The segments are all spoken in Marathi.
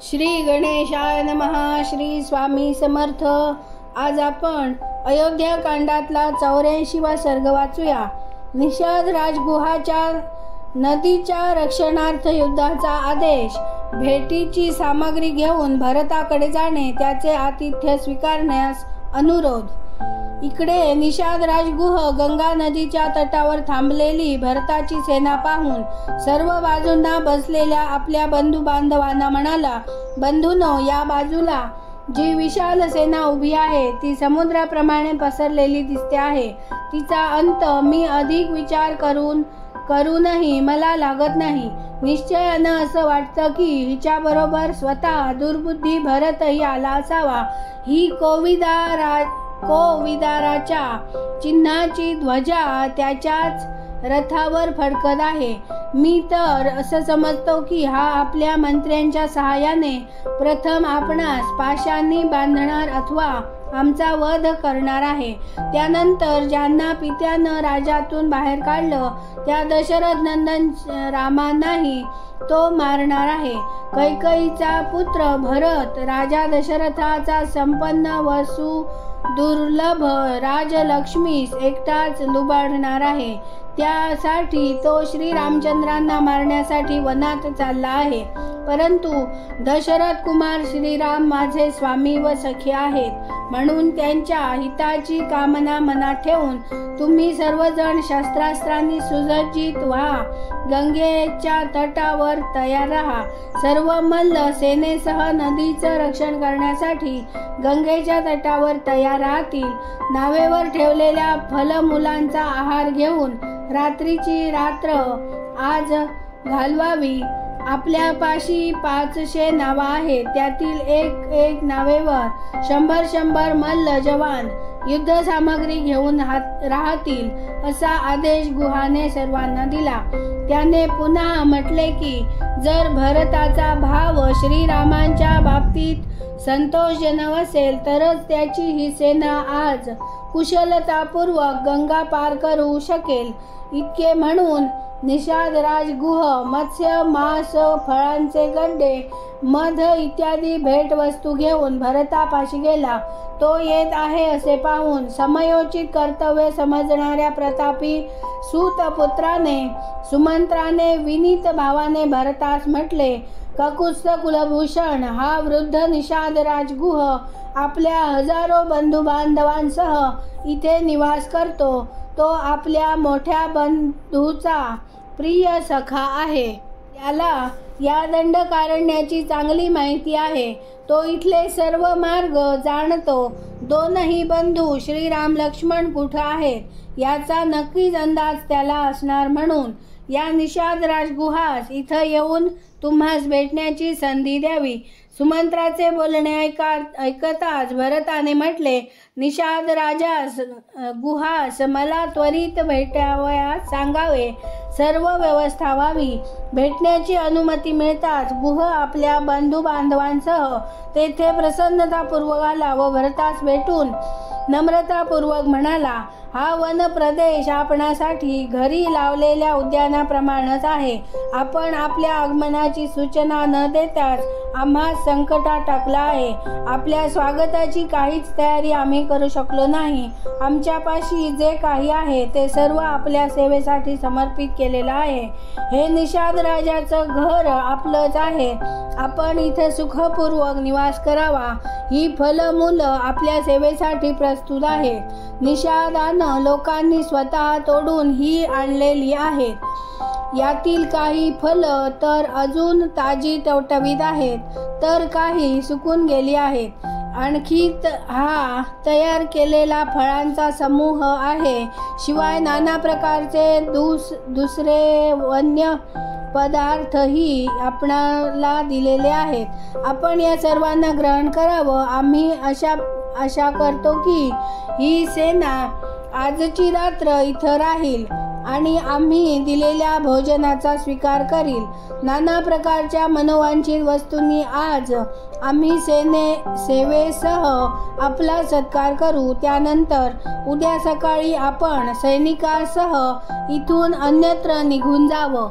श्री गणेशाय नमः. श्री स्वामी समर्थ. आज आपण अयोध्या कांडातला 84वा सर्ग वाचूया. निषाद राजगुहाच्या नदीच्या रक्षणार्थ युद्धाचा आदेश. भेटीची सामग्री घेऊन भरताकडे जाणे, त्याचे आतिथ्य स्वीकारण्यास अनुरोध. इकडे निषाद राजगुह गंगा नदीच्या तटावर थांबलेली भरताची सेना पाहून सर्व बाजूंना बसलेल्या आपल्या बंधू बांधवांना म्हणाला, बंधूंनो, या बाजूला जी विशाल सेना उभी आहे ती समुद्राप्रमाणे पसरलेली दिसते आहे. तिचा अंत मी अधिक विचार करूनही मला लागत नाही. निश्चयानं असं वाटतं की हिच्याबरोबर स्वतः दुर्बुद्धी भरतही आला असावा. ही कोविदाराच्या चिन्हाची ध्वजा त्याच्याच रथावर फडकत आहे. मी तर असं समजतो की हा आपल्या मंत्र्यांच्या सहाय्याने प्रथम आपणास पाशांनी बांधणार अथवा आमचा वध करणार आहे. त्यानंतर ज्यांना पित्यानं राजातून बाहेर काढलं त्या दशरथ नंदन रामांनाही तो मारणार आहे. कैकईचा पुत्र भरत राजा दशरथाचा संपन्न वसु दुर्लभ राजलक्ष्मीस एकटाच लुबाडणार आहे. त्यासाठी तो श्रीरामचंद्रांना मारण्यासाठी वनात चालला आहे. परंतु दशरथ कुमार श्रीराम माझे स्वामी व सखे आहेत, म्हणून त्यांच्या हिताची कामना मनात ठेवून तुम्ही सर्वजण शस्त्रास्त्रांनी सुसज्जित व्हा. गंगेच्या तटावर तयार राहा. सर्व मल्ल सेनेसह नदीचं रक्षण करण्यासाठी गंगेच्या तटावर तयार राहतील. नावेवर ठेवलेल्या फलमुलांचा आहार घेऊन रात्रीची रात्र आज घालवावी. आपल्यापाशी 500 नावा आहेत. त्यातील एक नावेवर 100 मल्ल जवान युद्ध सामग्री घेऊन राहतील, असा आदेश गुहाने सर्वांना दिला. त्याने पुन्हा म्हटले की जर भरताचा भाव श्रीरामांच्या बाबतीत संतोषजनक असेल तरच त्याची ही सेना आज कुशलतापूर्वक गंगा पार करू शकेल. इतके म्हणून निषाद राजगुह मत्स्य, मांस, फळांचे गड्डे, मध इत्यादी भेटवस्तू घेऊन भरतापाशी गेला. तो येत आहे असे पाहून समयोचित कर्तव्य समजणाऱ्या प्रतापी सूतपुत्राने सुमंत्राने विनीत भावाने भरतास म्हटले, ककुत्स्थ कुलभूषण हा वृद्ध निषाद राजगुह आपल्या हजारो बंधू बांधवांसह इथे निवास करतो. तो आपल्या मोठ्या बंधूचा प्रिय सखा आहे. त्याला या दंडकारण्याची चांगली माहिती आहे. तो इथले सर्व मार्ग जाणतो. दोनही बंधू श्रीराम लक्ष्मण कुठं आहेत याचा नक्कीच अंदाज त्याला असणार, म्हणून या निषाद राजगुहास इथं येऊन तुम्हास भेटण्याची संधी द्यावी. सुमंत्राचे बोलणे ऐकताच भरताने म्हटले, निषाद राजास गुहास मला त्वरित भेटावयास सांगावे. सर्व व्यवस्था व्हावी. भेटण्याची अनुमती मिळताच गुह आपल्या बंधू बांधवांसह तेथे प्रसन्नतापूर्वक आला व भरतास भेटून नम्रतापूर्वक म्हणाला, हा वन प्रदेश आपणासाठी घरी लावलेल्या उद्यानाप्रमाणेच आहे. आपण आपल्या आगमनाची सूचना न देताच आम्हा संकटात टाकला आहे. आपल्या स्वागताची काहीच तयारी आम्ही करू शकलो नाही. आमच्यापाशी जे काही आहे ते सर्व आपल्या सेवेसाठी समर्पित केलेलं आहे. हे निषाद राजाचं घर आपलंच आहे. आपण इथे सुखपूर्वक निवास करावा. ही फलमूल आपल्या सेवेसाठी प्रस्तुत आहेत. निषादानं लोकांनी स्वतः तोडून ही आणलेली आहेत. यातील काही फल तर अजून ताजी टवटवीत आहेत, तर काही सुकून गेली आहेत. आणखी हा तयार केलेला फळांचा समूह आहे. शिवाय नाना प्रकारचे दुसरे वन्य पदार्थही आपणाला दिलेले आहेत. आपण या सर्वांना ग्रहण करावं. आम्ही आशा करतो की ही सेना आजची रात्र इथं राहील आणि आम्ही दिलेल्या भोजनाचा स्वीकार करील. नाना प्रकारच्या मनोवांछित वस्तूंनी आज आम्ही सेवेसह आपला सत्कार करू. त्यानंतर उद्या सकाळी आपण सैनिकांसह इथून अन्यत्र निघून जावं.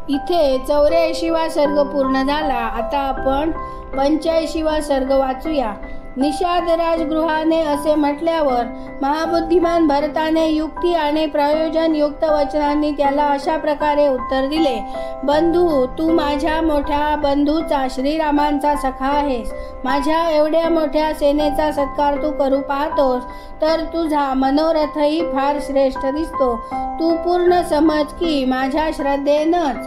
इथे 84वा सर्ग पूर्ण झाला. आता आपण 85वा सर्ग वाचूया. निषाद राजगृहाने असे म्हटल्यावर महाबुद्धिमान भरताने युक्ती आणि प्रयोजनयुक्त वचनांनी त्याला अशा प्रकारे उत्तर दिले. बंधू, तू माझ्या मोठ्या बंधूचा श्रीरामांचा सखा आहेस. माझ्या एवढ्या मोठ्या सेनेचा सत्कार तू करू पाहतोस तर तुझा मनोरथही फार श्रेष्ठ दिसतो. तू पूर्ण समज की माझ्या श्रद्धेनंच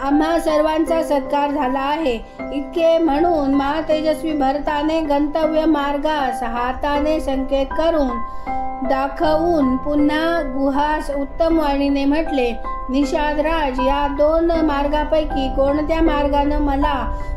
आम्हा सर्वांचा सत्कार झाला आहे. इतके म्हणून महातेजस्वी भरताने गंतव्य मार्गास हाताने संकेत करून दाखवून पुन्हा गुहास उत्तम वाणीने म्हटले. निषादराज, या 2 मार्गापैकी कोणत्या मार्गाने मला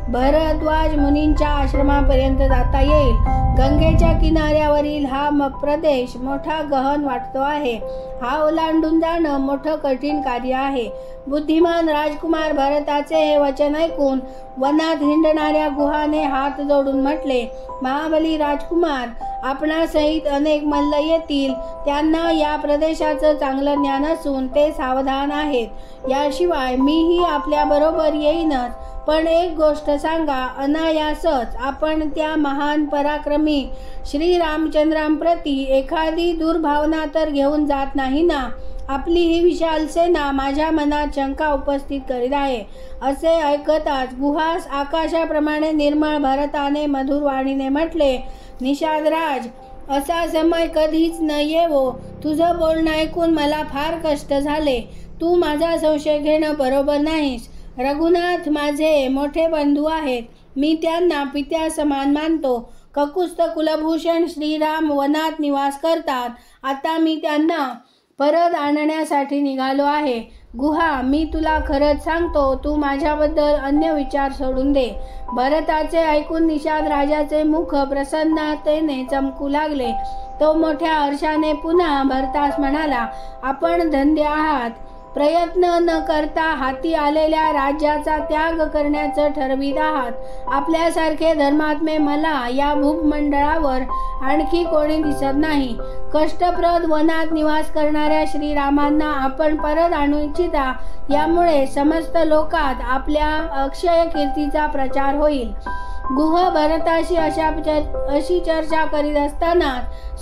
भरद्वाज मुनींच्या आश्रमापर्यंत जाता येईल? गंगेच्या किनाऱ्यावरील हा प्रदेश मोठा गहन वाटतो आहे. हा ओलांडून जाणं मोठं कठीण कार्य आहे. बुद्धिमान राजकुमार भरताचे हे वचन ऐकून वनात हिंडणाऱ्या गुहाने हात जोडून म्हटले. महाबली राजकुमार, आपणासहित अनेक मल्ल येतील. त्यांना या प्रदेशाचं चांगलं ज्ञान असून ते सावधान आहेत. याशिवाय मीही आपल्या बरोबर येईनच. पण एक गोष्ट सांगा, अनायासच आपण त्या महान पराक्रमी श्रीरामचंद्रांप्रती एखादी दुर्भावना तर घेऊन जात नाही ना? आपली ही विशाल सेना माझ्या मनात शंका उपस्थित करीत आहे. असे ऐकताच गुहास आकाशाप्रमाणे निर्मळ भरताने मधुर वाणीने म्हटले. निषादराज, असा समय कधीच न येवो. तुझं बोलणं ऐकून मला फार कष्ट झाले. तू माझा संशय घेणं बरोबर नाहीस. रघुनाथ माझे मोठे बंधू आहेत. मी त्यांना पित्या समान मानतो. ककुस्थ कुलभूषण श्रीराम वनात निवास करतात. आता मी त्यांना परत आणण्यासाठी निघालो आहे. गुहा, मी तुला खरंच सांगतो, तू माझ्याबद्दल अन्य विचार सोडून दे. भरताचे ऐकून निषाद राजाचे मुख प्रसन्नतेने चमकू लागले. तो मोठ्या हर्षाने पुन्हा भरतास म्हणाला, आपण धन्य आहात. प्रयत्न न करता हाती आलेल्या राज्याचा त्याग करण्याचं ठरवीत आहात. आपल्यासारखे धर्मात्मे मला या भूमंडळावर आणखी कोणी दिसत नाही. कष्टप्रद वनात निवास करणाऱ्या श्रीरामांना आपण परत आणू इच्छिता. यामुळे समस्त लोकात आपल्या अक्षय कीर्तीचा प्रचार होईल. गुह भरताशी अशी चर्चा करीत असताना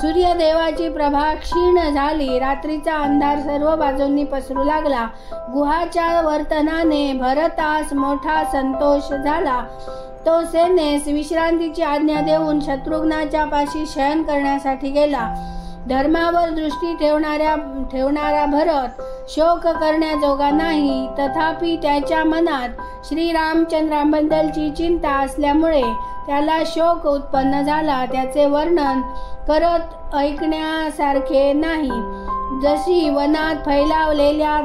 सूर्यदेवाची प्रभा क्षीण झाली. रात्रीचा अंधार सर्व बाजूंनी पसरू लागला. गुहाच्या वर्तनाने भरतास मोठा संतोष झाला. तो सेनेस विश्रांतीची आज्ञा देऊन शत्रुघ्नाच्या पाशी शयन करण्यासाठी गेला. धर्मावर दृष्टी ठेवणारा भरत शोक करण्याजोगा नाही. तथापि त्याच्या मनात श्रीरामचंद्रांबद्दलची चिंता असल्यामुळे त्याला शोक उत्पन्न झाला. त्याचे वर्णन करत ऐकण्यासारखे नाही. जशी वनात फैलावलेल्या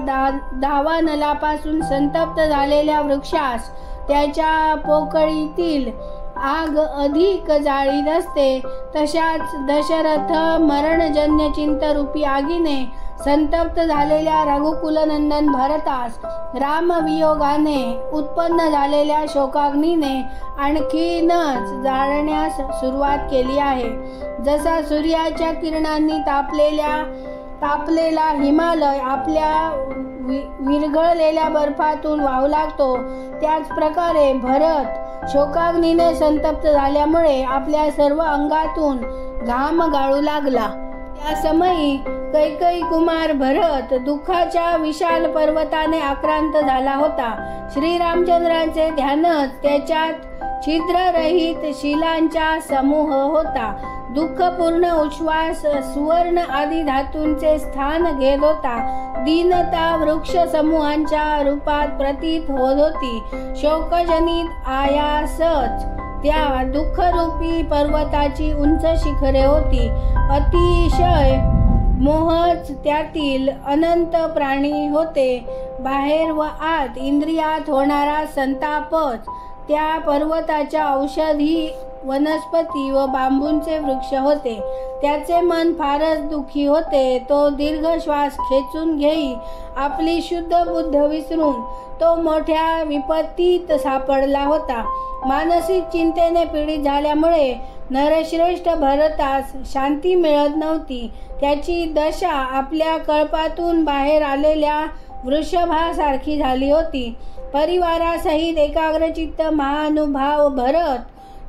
दावानलापासून संतप्त झालेल्या वृक्षास त्याच्या पोकळीतील आग अधिक जाळीत असते, तशाच दशरथ मरणजन्य चिंतरूपी आगीने संतप्त झालेल्या रघुकुलनंदन भरतास रामवियोगाने उत्पन्न झालेल्या शोकाग्नीने आणखीनच जाळण्यास सुरुवात केली आहे. जसा सूर्याच्या किरणांनी तापलेला हिमालय आपल्या विरघळलेल्या बर्फातून वाहू लागतो, त्याच प्रकारे भरत शोकाग्नीने संतप्त झाल्यामुळे आपल्या सर्व अंगातून घाम गाळू लागला. त्या समयी कैकेयी कुमार भरत दुःखाच्या विशाल पर्वताने आक्रांत झाला होता. श्रीरामचंद्रांचे ध्यानच त्याच्यात छिद्ररहित शिलांचा समूह होता. दुःखपूर्ण उच्छ्वास सुवर्ण आदी धातूंचे स्थान घेत होता. दीनता वृक्ष समूहांच्या रूपात प्रतीत होत होती. शोकजनित आयासच त्या दुःखरूपी पर्वताची उंच शिखरे होती. अतिशय मोहच त्यातील अनंत प्राणी होते. बाहेर व आत इंद्रियात होणारा संतापच त्या पर्वताच्या औषधी वनस्पती व बांबूंचे वृक्ष होते. त्याचे मन फारच दुःखी होते. तो दीर्घ श्वास खेचून घेई. आपली शुद्ध बुद्ध विसरून तो मोठ्या विपत्तीत सापडला होता. मानसिक चिंतेने पीडित झाल्यामुळे नरश्रेष्ठ भरतास शांती मिळत नव्हती. त्याची दशा आपल्या कळपातून बाहेर आलेल्या वृषभासारखी झाली होती. परिवारासहित एकाग्रचित्त महानुभाव भरत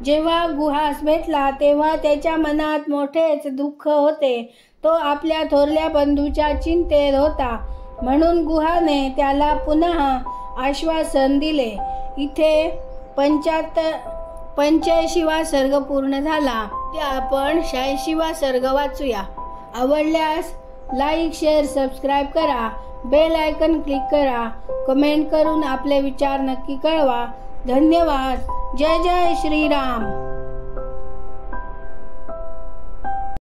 जेव्हा गुहास भेटला तेव्हा त्याच्या मनात मोठेच दुःख होते. तो आपल्या थोरल्या बंधूच्या चिंतेत होता, म्हणून गुहाने त्याला पुन्हा आश्वासन दिले. इथे 85वा सर्ग पूर्ण झाला. त्या आपण 86वा सर्ग वाचूया. आवडल्यास लाईक, शेअर, सबस्क्राईब करा. बेल आयकन क्लिक करा. कमेंट करून आपले विचार नक्की कळवा. धन्यवाद. जय जय श्रीराम.